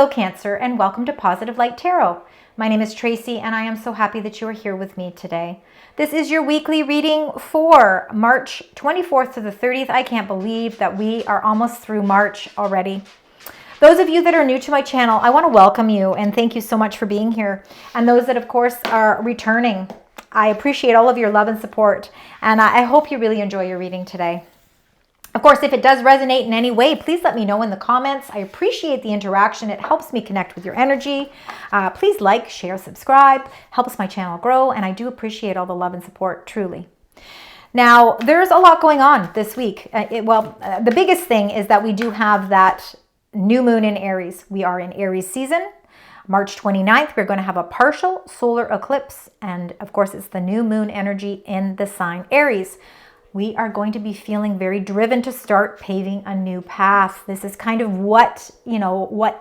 Hello Cancer, and welcome to Positive Light Tarot. My name is Tracy and I am so happy that you are here with me today. This is your weekly reading for March 24th to the 30th. I can't believe that we are almost through March already. Those of you that are new to my channel, I want to welcome you and thank you so much for being here. And those that of course are returning, I appreciate all of your love and support, and I hope you really enjoy your reading today. Of course, if it does resonate in any way, please let me know in the comments. I appreciate the interaction. It helps me connect with your energy. Please like, share, subscribe. Helps my channel grow, and I do appreciate all the love and support, truly. Now, there's a lot going on this week. The biggest thing is that we do have that new moon in Aries. We are in Aries season. March 29th, we're going to have a partial solar eclipse, and of course, it's the new moon energy in the sign Aries. We are going to be feeling very driven to start paving a new path. This is kind of what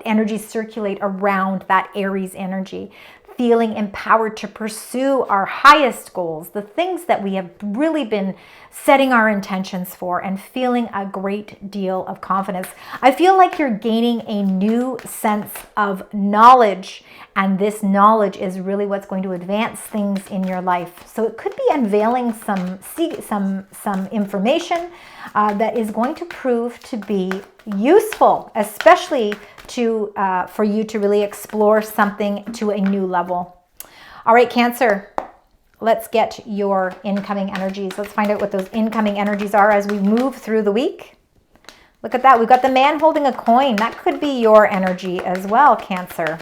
energies circulate around that Aries energy. Feeling empowered to pursue our highest goals, the things that we have really been setting our intentions for, and feeling a great deal of confidence. I feel like you're gaining a new sense of knowledge, and this knowledge is really what's going to advance things in your life. So it could be unveiling some information that is going to prove to be useful, especially for you to really explore something to a new level. All right, Cancer, let's get your incoming energies. Let's find out what those incoming energies are as we move through the week. Look at that. We've got the man holding a coin. That could be your energy as well, Cancer.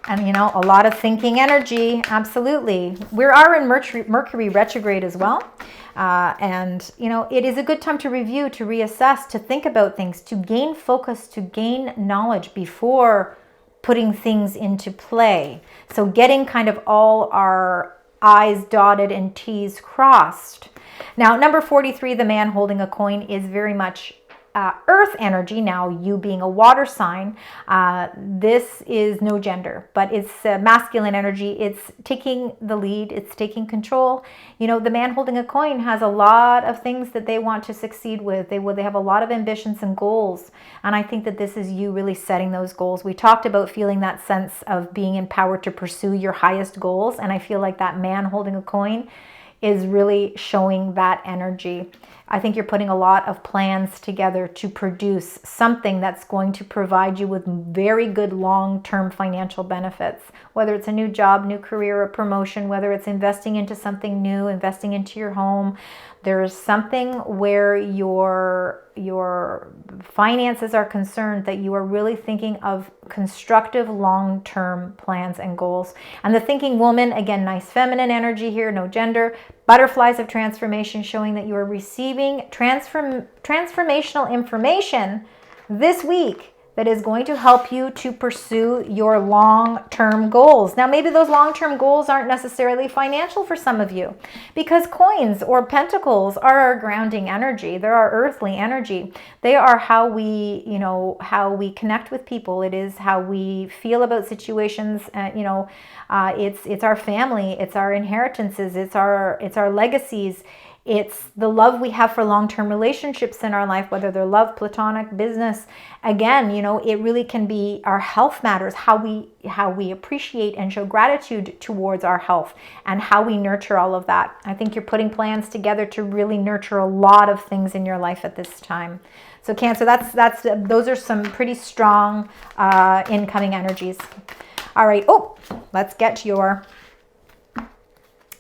And, a lot of thinking energy. Absolutely. We are in Mercury retrograde as well. It is a good time to review, to reassess, to think about things, to gain focus, to gain knowledge before putting things into play. So getting kind of all our I's dotted and T's crossed. Now, number 43, the man holding a coin, is very much earth energy. Now, you being a water sign, this is no gender, but it's masculine energy. It's taking the lead. It's taking control. The man holding a coin has a lot of things that they want to succeed with. They have a lot of ambitions and goals. And I think that this is you really setting those goals. We talked about feeling that sense of being empowered to pursue your highest goals. And I feel like that man holding a coin is really showing that energy. I think you're putting a lot of plans together to produce something that's going to provide you with very good long-term financial benefits, whether it's a new job, new career, a promotion, whether it's investing into something new, investing into your home. There's something where your finances are concerned that you are really thinking of constructive long-term plans and goals. And the thinking woman, again, nice feminine energy here, no gender. Butterflies of transformation, showing that you are receiving transformational information this week that is going to help you to pursue your long-term goals. Now, maybe those long-term goals aren't necessarily financial for some of you, because coins or pentacles are our grounding energy. They're our earthly energy. They are how we connect with people. It is how we feel about situations. It's our family. It's our inheritances. It's our legacies. It's the love we have for long-term relationships in our life, whether they're love, platonic, business. Again, it really can be our health matters, how we appreciate and show gratitude towards our health, and how we nurture all of that. I think you're putting plans together to really nurture a lot of things in your life at this time. So Cancer, those are some pretty strong incoming energies. All right. Oh, let's get I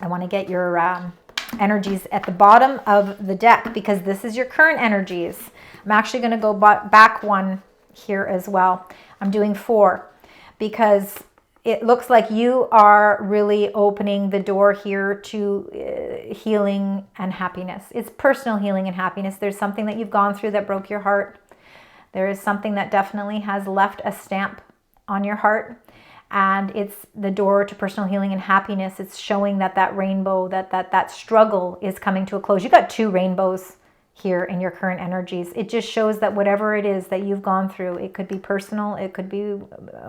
want to get your energies at the bottom of the deck, because this is your current energies. I'm actually going to go back one here as well. I'm doing 4 because it looks like you are really opening the door here to healing and happiness. It's personal healing and happiness. There's something that you've gone through that broke your heart. There is something that definitely has left a stamp on your heart. And it's the door to personal healing and happiness. It's showing that rainbow, that struggle is coming to a close. You got 2 rainbows here in your current energies. It just shows that whatever it is that you've gone through, it could be personal, it could be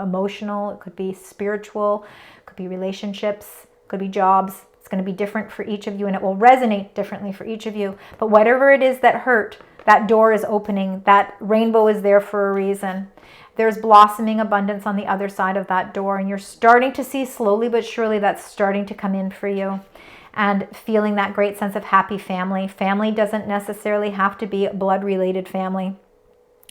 emotional, it could be spiritual, it could be relationships, it could be jobs. It's going to be different for each of you, and it will resonate differently for each of you. But whatever it is that hurt, That door is opening. That rainbow is there for a reason. There's blossoming abundance on the other side of that door, and you're starting to see slowly but surely that's starting to come in for you, and feeling that great sense of happy family. Family doesn't necessarily have to be a blood-related family.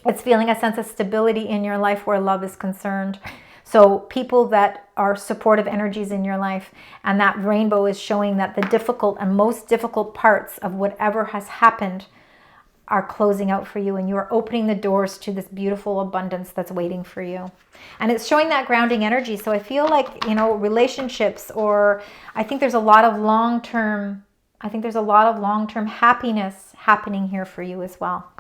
It's feeling a sense of stability in your life where love is concerned. So people that are supportive energies in your life, and that rainbow is showing that the difficult and most difficult parts of whatever has happened are closing out for you, and you are opening the doors to this beautiful abundance that's waiting for you. And it's showing that grounding energy. So I feel like, you know, relationships, or I think there's a lot of long-term happiness happening here for you as well.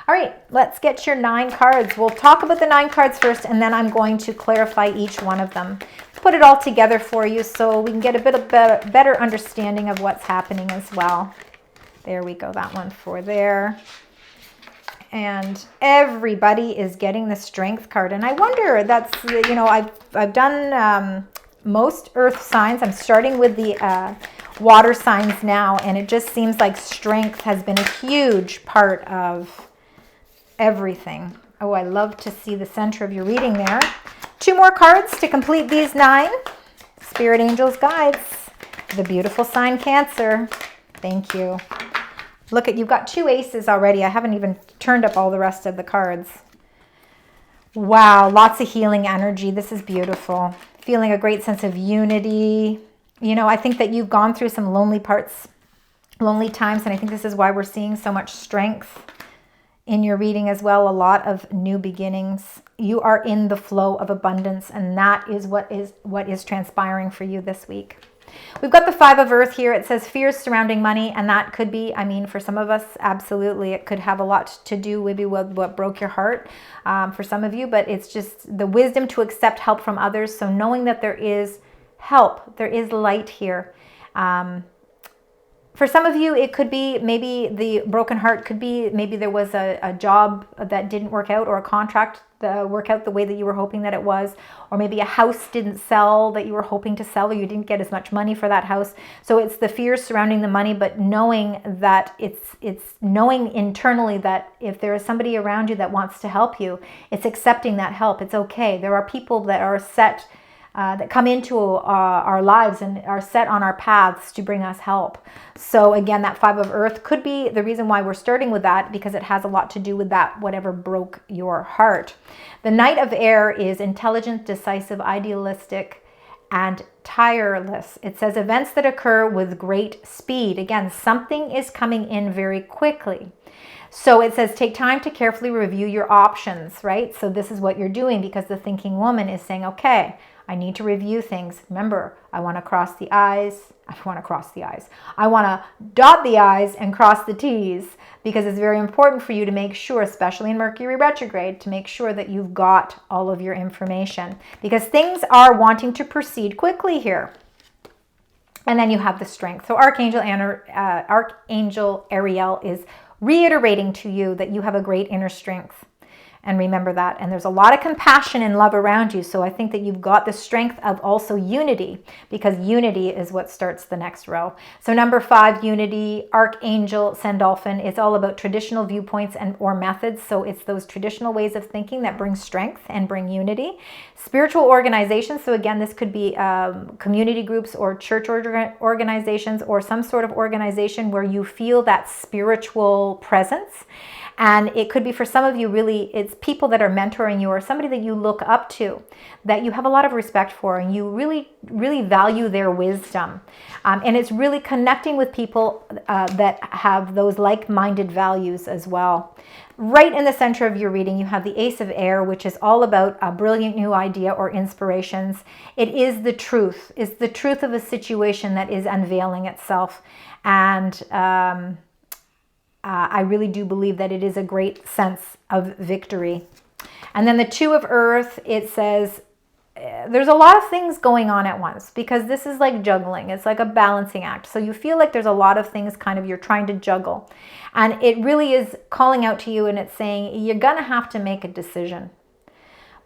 All right, let's get your 9 cards. We'll talk about the 9 cards first, and then I'm going to clarify each one of them. Put it all together for you so we can get a bit of better understanding of what's happening as well. There we go, that one for there. And everybody is getting the Strength card. And I wonder, that's, you know, I've done most earth signs. I'm starting with the water signs now, and it just seems like strength has been a huge part of everything. Oh, I love to see the center of your reading there. 2 more cards to complete these 9. Spirit, angels, guides. The beautiful sign Cancer. Thank you. Look at, you've got 2 aces already. I haven't even turned up all the rest of the cards. Wow, lots of healing energy. This is beautiful. Feeling a great sense of unity. You know, I think that you've gone through some lonely parts, lonely times, and I think this is why we're seeing so much strength in your reading as well. A lot of new beginnings. You are in the flow of abundance, and that is what is transpiring for you this week. We've got the 5 of Earth here. It says fears surrounding money, and that could be, I mean, for some of us, absolutely, it could have a lot to do maybe with what broke your heart for some of you, but it's just the wisdom to accept help from others. So knowing that there is help, there is light here. For some of you, it could be maybe the broken heart could be maybe there was a job that didn't work out, or a contract that work out the way that you were hoping that it was, or maybe a house didn't sell that you were hoping to sell, or you didn't get as much money for that house. So it's the fears surrounding the money, but knowing that it's knowing internally that if there is somebody around you that wants to help you, it's accepting that help. It's okay. There are people that are set that come into our lives and are set on our paths to bring us help. So again, that 5 of Earth could be the reason why we're starting with that, because it has a lot to do with that, whatever broke your heart. The Knight of Air is intelligent, decisive, idealistic, and tireless. It says events that occur with great speed. Again, something is coming in very quickly. So it says take time to carefully review your options, right? So this is what you're doing, because the thinking woman is saying, okay, I need to review things. Remember, I want to cross the I's. I want to dot the I's and cross the T's, because it's very important for you to make sure, especially in Mercury retrograde, to make sure that you've got all of your information, because things are wanting to proceed quickly here. And then you have the Strength. So Archangel Ariel is reiterating to you that you have a great inner strength. And remember that. And there's a lot of compassion and love around you. So I think that you've got the strength of also unity, because unity is what starts the next row. So number 5, unity, Archangel Sandalphon. It's all about traditional viewpoints and or methods. So it's those traditional ways of thinking that bring strength and bring unity. Spiritual organizations. So again, this could be community groups or church organizations, or some sort of organization where you feel that spiritual presence. And it could be, for some of you, really, it's people that are mentoring you, or somebody that you look up to, that you have a lot of respect for, and you really, really value their wisdom. And it's really connecting with people that have those like-minded values as well. Right in the center of your reading, you have the Ace of Air, which is all about a brilliant new idea or inspirations. It is the truth. It's the truth of a situation that is unveiling itself. And I really do believe that it is a great sense of victory. And then the 2 of Earth, it says there's a lot of things going on at once, because this is like juggling. It's like a balancing act. So you feel like there's a lot of things kind of you're trying to juggle. And it really is calling out to you, and it's saying you're going to have to make a decision.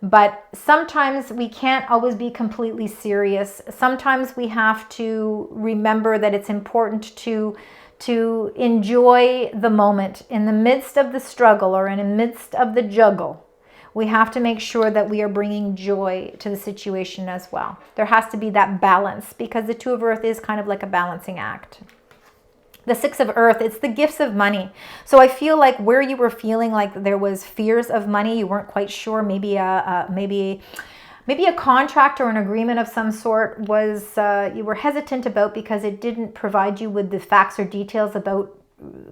But sometimes we can't always be completely serious. Sometimes we have to remember that it's important to to enjoy the moment in the midst of the struggle or in the midst of the juggle. We have to make sure that we are bringing joy to the situation as well. There has to be that balance, because the Two of Earth is kind of like a balancing act. The Six of Earth, it's the gifts of money. So I feel like where you were feeling like there was fears of money, you weren't quite sure, maybe a contract or an agreement of some sort was you were hesitant about because it didn't provide you with the facts or details about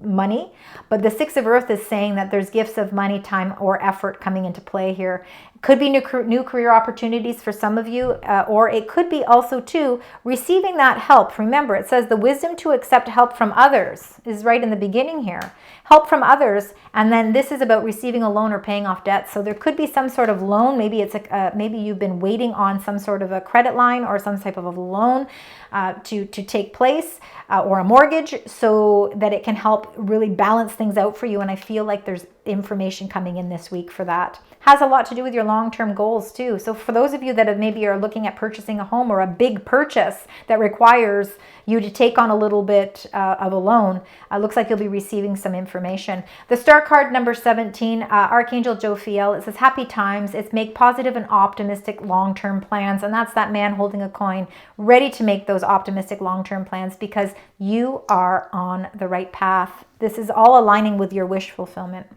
money. But the Six of Earth is saying that there's gifts of money, time, or effort coming into play here. Could be new career opportunities for some of you, or it could be also too receiving that help. Remember, it says the wisdom to accept help from others is right in the beginning here. Help from others, and then this is about receiving a loan or paying off debt. So there could be some sort of loan. Maybe it's maybe you've been waiting on some sort of a credit line or some type of a loan to take place, or a mortgage, so that it can help really balance things out for you. And I feel like there's information coming in this week for that. Has a lot to do with your long-term goals too. So for those of you that maybe are looking at purchasing a home or a big purchase that requires you to take on a little bit of a loan, looks like you'll be receiving some information. The star card number 17, Archangel Jophiel, it says happy times. It's make positive and optimistic long-term plans. And that's that man holding a coin, ready to make those optimistic long-term plans, because you are on the right path. This is all aligning with your wish fulfillment.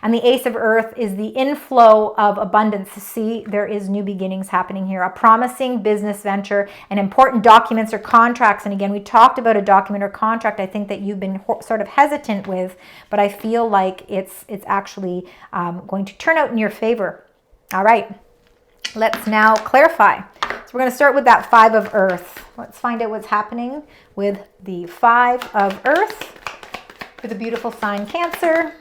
And the Ace of Earth is the inflow of abundance. See, there is new beginnings happening here. A promising business venture and important documents or contracts. And again, we talked about a document or contract I think that you've been sort of hesitant with, but I feel like it's actually going to turn out in your favor. All right, let's now clarify. So we're going to start with that Five of Earth. Let's find out what's happening with the Five of Earth for the beautiful sign Cancer.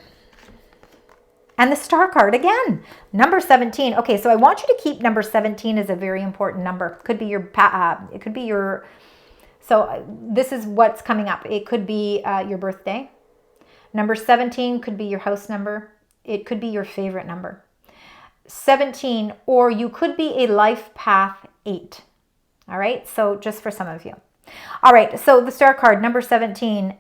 And the star card again, number 17. Okay, so I want you to keep number 17 as a very important number. Could be your, so this is what's coming up. It could be your birthday. Number 17 could be your house number. It could be your favorite number. 17, or you could be a life path 8. All right, so just for some of you. All right, so the star card, number 17,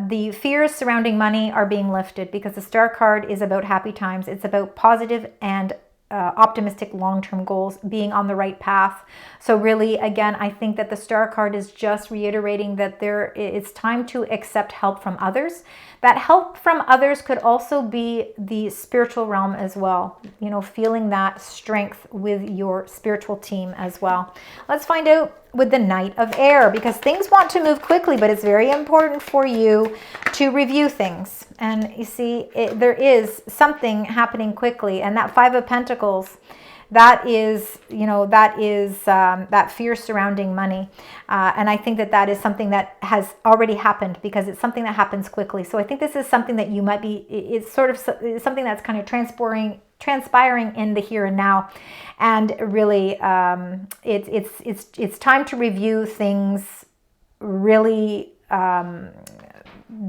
the fears surrounding money are being lifted, because the star card is about happy times. It's about positive and optimistic long-term goals, being on the right path. So really, again, I think that the star card is just reiterating that it's time to accept help from others. That help from others could also be the spiritual realm as well. You know, feeling that strength with your spiritual team as well. Let's find out with the Knight of Air, because things want to move quickly, but it's very important for you to review things. And you see, there is something happening quickly, and that Five of Pentacles, that is, that fear surrounding money. And I think that is something that has already happened, because it's something that happens quickly. So I think this is something that you might be, it's sort of something that's kind of transpiring in the here and now. And really, it's time to review things, really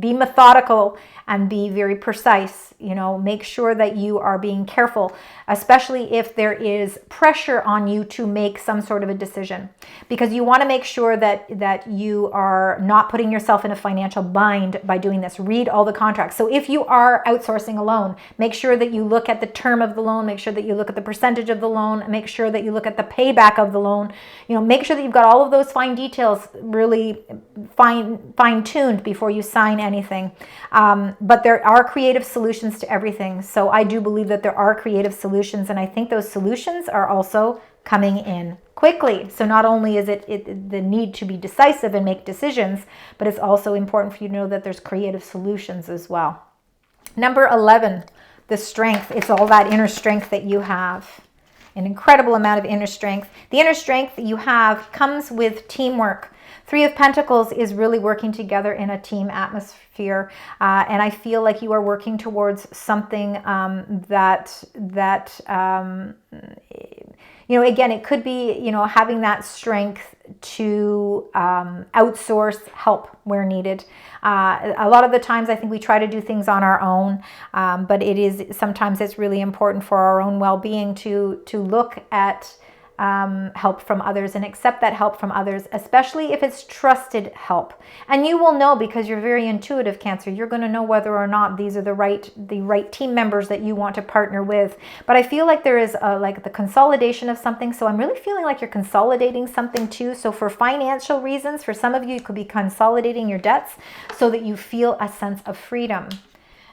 be methodical and be very precise. You know, make sure that you are being careful, especially if there is pressure on you to make some sort of a decision, because you want to make sure that you are not putting yourself in a financial bind by doing this. Read all the contracts. So if you are outsourcing a loan, make sure that you look at the term of the loan, make sure that you look at the percentage of the loan, make sure that you look at the payback of the loan. You know, make sure that you've got all of those fine details really fine-tuned before you sign anything. But there are creative solutions to everything. So I do believe that there are creative solutions, and I think those solutions are also coming in quickly. So not only is it the need to be decisive and make decisions, but it's also important for you to know that there's creative solutions as well. Number 11, the strength. It's all that inner strength that you have. An incredible amount of inner strength. The inner strength that you have comes with teamwork. Three of Pentacles is really working together in a team atmosphere. And I feel like you are working towards something that again, it could be, having that strength to outsource help where needed. A lot of the times I think we try to do things on our own, but sometimes it's really important for our own well-being to look at help from others and accept that help from others, especially if it's trusted help. And you will know, because you're very intuitive, Cancer. You're going to know whether or not these are the right team members that you want to partner with. But I feel like there is like the consolidation of something. So I'm really feeling like you're consolidating something too. So for financial reasons, for some of you, you could be consolidating your debts so that you feel a sense of freedom.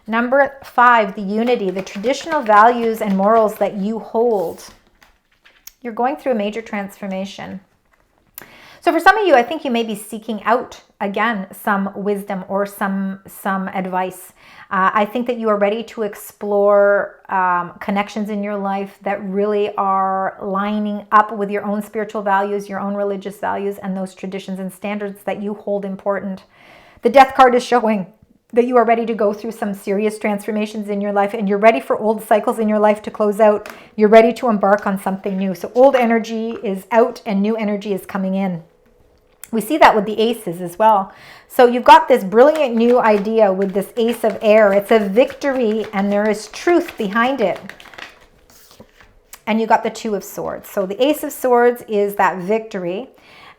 Number 5, the unity, the traditional values and morals that you hold. You're going through a major transformation. So for some of you, I think you may be seeking out, again, some wisdom or some advice. I think that you are ready to explore connections in your life that really are lining up with your own spiritual values, your own religious values, and those traditions and standards that you hold important. The Death card is showing that you are ready to go through some serious transformations in your life, and you're ready for old cycles in your life to close out. You're ready to embark on something new. So old energy is out and new energy is coming in. We see that with the aces as well. So you've got this brilliant new idea with this ace of air. It's a victory and there is truth behind it. And you got the 2 of swords. So the ace of swords is that victory.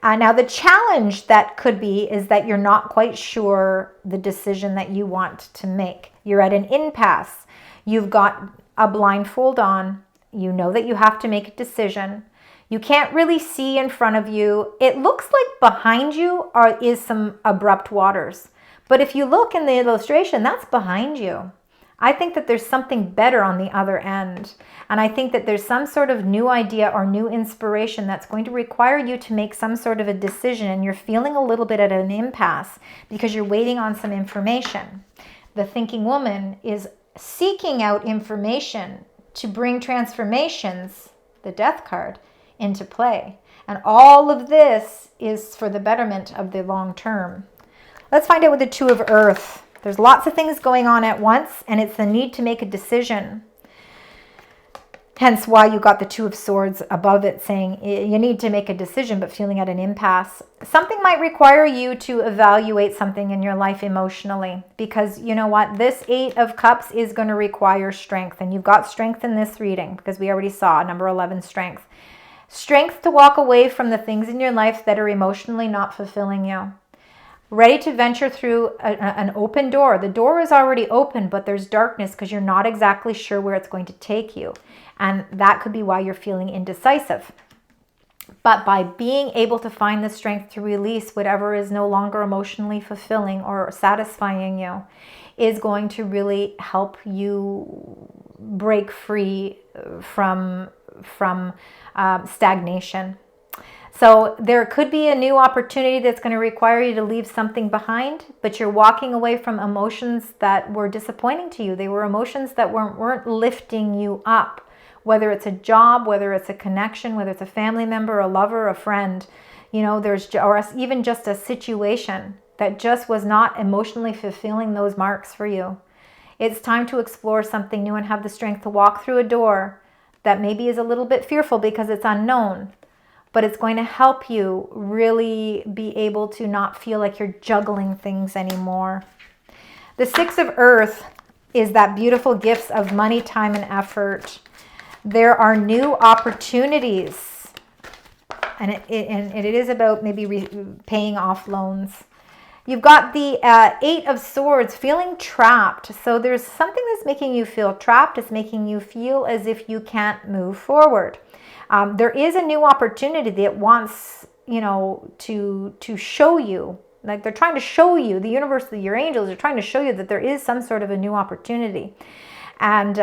Now the challenge that could be is that you're not quite sure the decision that you want to make. You're at an impasse. You've got a blindfold on. You know that you have to make a decision. You can't really see in front of you. It looks like behind you is some abrupt waters. But if you look in the illustration, that's behind you. I think that there's something better on the other end. And I think that there's some sort of new idea or new inspiration that's going to require you to make some sort of a decision. And you're feeling a little bit at an impasse because you're waiting on some information. The thinking woman is seeking out information to bring transformations, the Death card, into play. And all of this is for the betterment of the long term. Let's find out with the 2 of earth. There's lots of things going on at once, and it's the need to make a decision. Hence why you got the 2 of swords above it saying you need to make a decision, but feeling at an impasse. Something might require you to evaluate something in your life emotionally, because you know what? This 8 of cups is going to require strength, and you've got strength in this reading because we already saw number 11, strength. Strength to walk away from the things in your life that are emotionally not fulfilling you. Ready to venture through an open door. The door is already open, but there's darkness because you're not exactly sure where it's going to take you. And that could be why you're feeling indecisive. But by being able to find the strength to release whatever is no longer emotionally fulfilling or satisfying you is going to really help you break free from stagnation. So there could be a new opportunity that's going to require you to leave something behind, but you're walking away from emotions that were disappointing to you. They were emotions that weren't lifting you up, whether it's a job, whether it's a connection, whether it's a family member, a lover, a friend, you know, or even just a situation that just was not emotionally fulfilling those marks for you. It's time to explore something new and have the strength to walk through a door that maybe is a little bit fearful because it's unknown. But it's going to help you really be able to not feel like you're juggling things anymore. The 6 of earth is that beautiful gifts of money, time, and effort. There are new opportunities. And it is about maybe paying off loans. You've got the 8 of swords, feeling trapped. So there's something that's making you feel trapped. It's making you feel as if you can't move forward. There is a new opportunity that wants, you know, to show you, like they're trying to show you, the universe, your angels are trying to show you that there is some sort of a new opportunity. And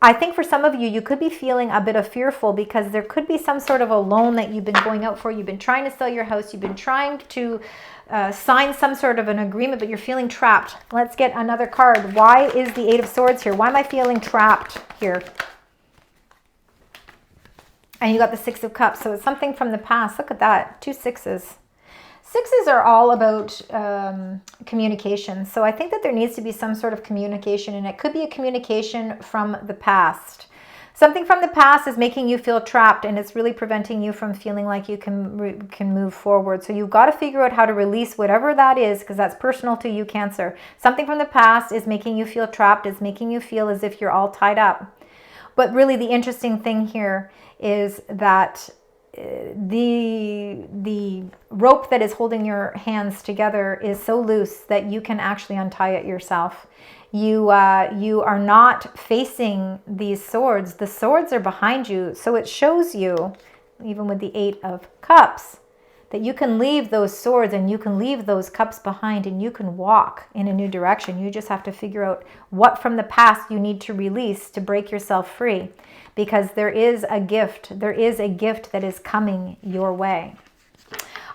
I think for some of you, you could be feeling a bit of fearful because there could be some sort of a loan that you've been going out for. You've been trying to sell your house. You've been trying to sign some sort of an agreement, but you're feeling trapped. Let's get another card. Why is the 8 of swords here? Why am I feeling trapped here? And you got the 6 of cups. So it's something from the past. Look at that. 2 6s. 6s are all about communication. So I think that there needs to be some sort of communication. And it could be a communication from the past. Something from the past is making you feel trapped. And it's really preventing you from feeling like you can move forward. So you've got to figure out how to release whatever that is. Because that's personal to you, Cancer. Something from the past is making you feel trapped. It's making you feel as if you're all tied up. But really the interesting thing here is that the rope that is holding your hands together is so loose that you can actually untie it yourself. You are not facing these swords. The swords are behind you. So it shows you, even with the 8 of Cups, that you can leave those swords and you can leave those cups behind and you can walk in a new direction. You just have to figure out what from the past you need to release to break yourself free, because there is a gift. There is a gift that is coming your way.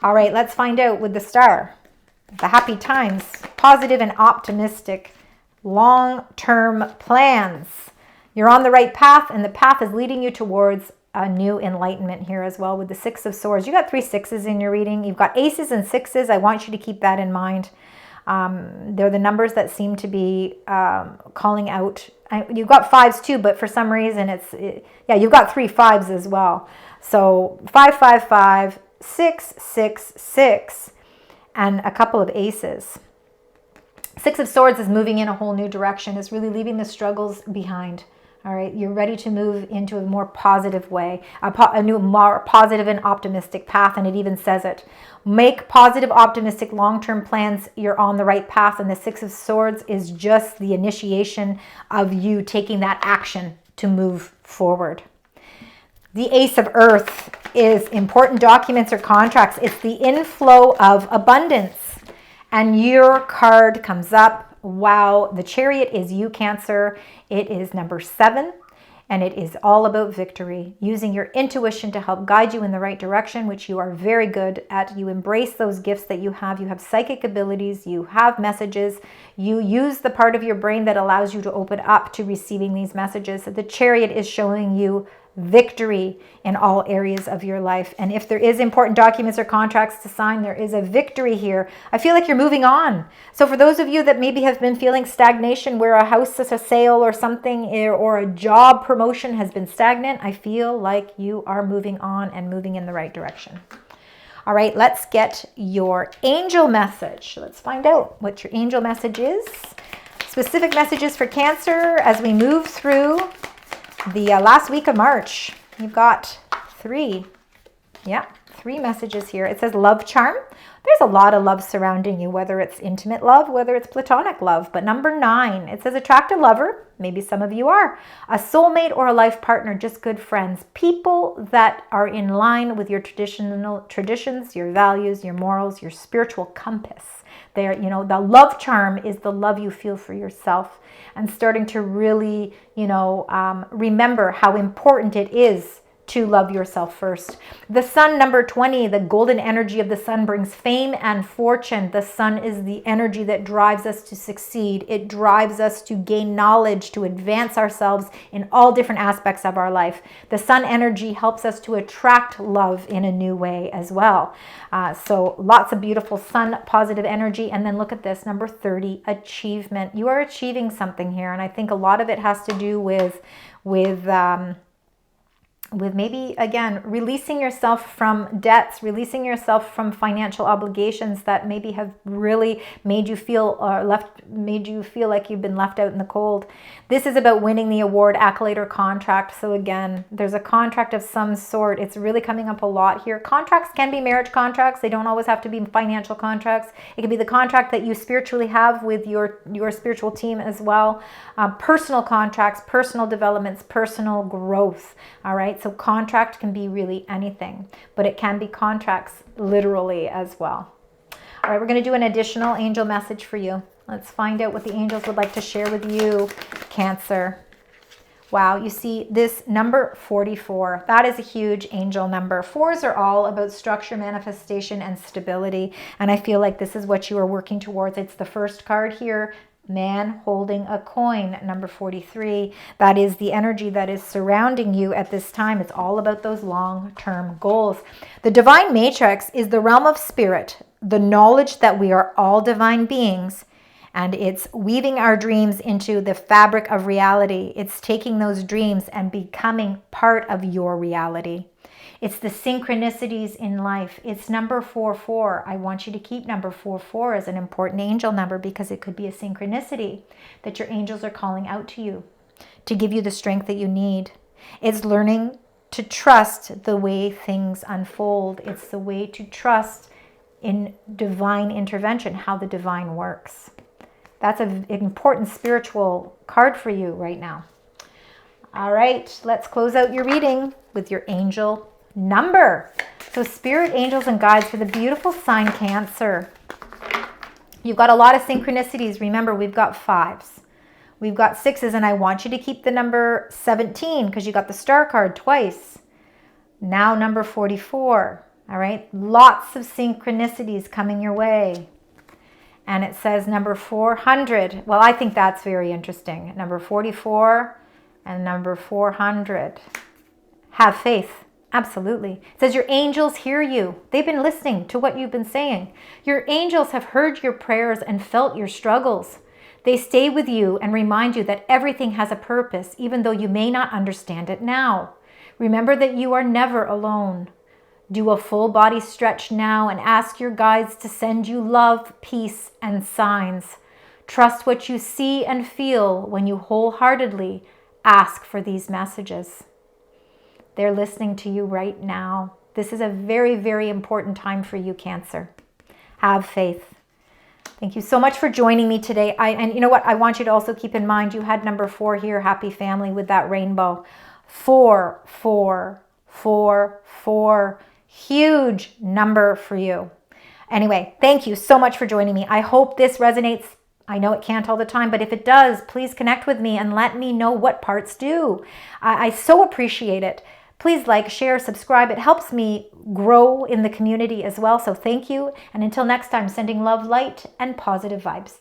All right, let's find out with the Star. The happy times, positive and optimistic, long-term plans. You're on the right path, and the path is leading you towards a new enlightenment here as well with the 6 of Swords. You got 3 6s in your reading. You've got aces and 6s. I want you to keep that in mind. They're the numbers that seem to be calling out. You've got 5s too, but for some reason yeah, you've got 3 5s as well. So 5 5 5, 6 6 6, and a couple of aces. 6 of Swords is moving in a whole new direction. It's really leaving the struggles behind. All right, you're ready to move into a more positive way, a new, more positive and optimistic path, and it even says it. Make positive, optimistic, long-term plans. You're on the right path, and the 6 of Swords is just the initiation of you taking that action to move forward. The Ace of Earth is important documents or contracts. It's the inflow of abundance, and your card comes up. Wow, the Chariot is you, Cancer. It is number 7, and it is all about victory, using your intuition to help guide you in the right direction, which you are very good at. You embrace those gifts that you have. You have psychic abilities. You have messages. You use the part of your brain that allows you to open up to receiving these messages. The Chariot is showing you victory in all areas of your life. And if there is important documents or contracts to sign, there is a victory here. I feel like you're moving on. So for those of you that maybe have been feeling stagnation, where a house is a sale or something, or a job promotion has been stagnant, I feel like you are moving on and moving in the right direction. All right, let's get your angel message. Let's find out what your angel message is. Specific messages for Cancer as we move through the last week of March. You've got 3. Yeah, 3 messages here. It says love charm. There's a lot of love surrounding you, whether it's intimate love, whether it's platonic love. But number 9, it says attract a lover. Maybe some of you are. A soulmate or a life partner, just good friends. People that are in line with your traditions, your values, your morals, your spiritual compass. There, you know, the love charm is the love you feel for yourself, and starting to really, remember how important it is to love yourself first. The Sun, number 20, the golden energy of the Sun brings fame and fortune. The Sun is the energy that drives us to succeed. It drives us to gain knowledge, to advance ourselves in all different aspects of our life. The Sun energy helps us to attract love in a new way as well. So lots of beautiful Sun positive energy. And then look at this, number 30, achievement. You are achieving something here. And I think a lot of it has to do with maybe, again, releasing yourself from debts, releasing yourself from financial obligations that maybe have really made you feel like you've been left out in the cold. This is about winning the award, accolade, or contract. So again, there's a contract of some sort. It's really coming up a lot here. Contracts can be marriage contracts. They don't always have to be financial contracts. It can be the contract that you spiritually have with your spiritual team as well. Personal contracts, personal developments, personal growth. All right. So contract can be really anything, but it can be contracts literally as well. All right, we're going to do an additional angel message for you. Let's find out what the angels would like to share with you, Cancer. Wow, you see this number 44. That is a huge angel number. 4s are all about structure, manifestation, and stability. And I feel like this is what you are working towards. It's the first card here. Man holding a coin, number 43. That is the energy that is surrounding you at this time. It's all about those long-term goals. The divine matrix is the realm of spirit, the knowledge that we are all divine beings, and it's weaving our dreams into the fabric of reality. It's taking those dreams and becoming part of your reality. It's the synchronicities in life. It's number 44. I want you to keep number 44 as an important angel number, because it could be a synchronicity that your angels are calling out to you to give you the strength that you need. It's learning to trust the way things unfold. It's the way to trust in divine intervention, how the divine works. That's an important spiritual card for you right now. All right, let's close out your reading with your angel number. So spirit, angels, and guides for the beautiful sign Cancer. You've got a lot of synchronicities. Remember, we've got 5s. We've got 6s, and I want you to keep the number 17 because you got the star card twice. Now number 44. All right, lots of synchronicities coming your way. And it says number 400. Well, I think that's very interesting. Number 44 and number 400. Have faith. Absolutely. It says your angels hear you. They've been listening to what you've been saying. Your angels have heard your prayers and felt your struggles. They stay with you and remind you that everything has a purpose, even though you may not understand it now. Remember that you are never alone. Do a full body stretch now and ask your guides to send you love, peace, and signs. Trust what you see and feel when you wholeheartedly ask for these messages. They're listening to you right now. This is a very, very important time for you, Cancer. Have faith. Thank you so much for joining me today. And you know what? I want you to also keep in mind, you had number 4 here, happy family with that rainbow. 4, 4, 4, 4. Huge number for you. Anyway, thank you so much for joining me. I hope this resonates. I know it can't all the time, but if it does, please connect with me and let me know what parts do. I so appreciate it. Please like, share, subscribe. It helps me grow in the community as well. So thank you. And until next time, sending love, light, and positive vibes.